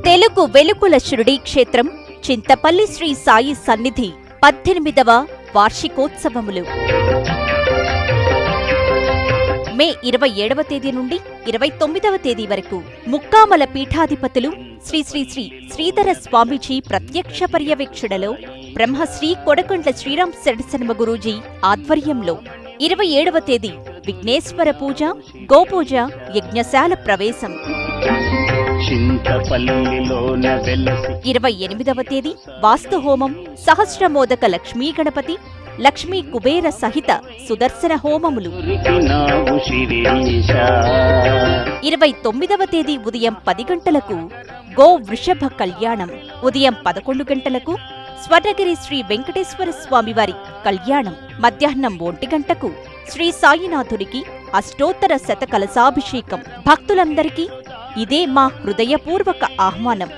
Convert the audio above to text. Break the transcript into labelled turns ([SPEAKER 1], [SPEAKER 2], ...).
[SPEAKER 1] తెలుగు వెలుగుల షిరిడీ క్షేత్రం చింతపల్లి శ్రీ సాయి సన్నిధి 18వ వార్షికోత్సవములు మే 27వ తేదీ నుండి 29వ తేదీ వరకు ముక్కామల పీఠాధిపతులు శ్రీ శ్రీ శ్రీ శ్రీధర స్వామీజీ ప్రత్యక్ష పర్యవేక్షణలో బ్రహ్మశ్రీ కొడకొండ్ల శ్రీరామ్ శరణశర్మ గురూజీ ఆధ్వర్యంలో 27వ తేదీ విఘ్నేశ్వర పూజ, గోపూజ, యజ్ఞశాల ప్రవేశం. 28వ తేదీ వాస్తుహోమం, సహస్రమోదక లక్ష్మీ గణపతి, లక్ష్మీ కుబేర సహిత సుదర్శన హోమములు. 29వ తేదీ ఉదయం 10 గంటలకు గో వృషభ కళ్యాణం, ఉదయం 11 గంటలకు స్వర్ణగిరి శ్రీ వెంకటేశ్వర స్వామివారి కళ్యాణం, మధ్యాహ్నం 1 గంటకు శ్రీ సాయినాథునికి అష్టోత్తర శత కలశాభిషేకం. భక్తులందరికీ ఇదే మా హృదయపూర్వక ఆహ్వానం.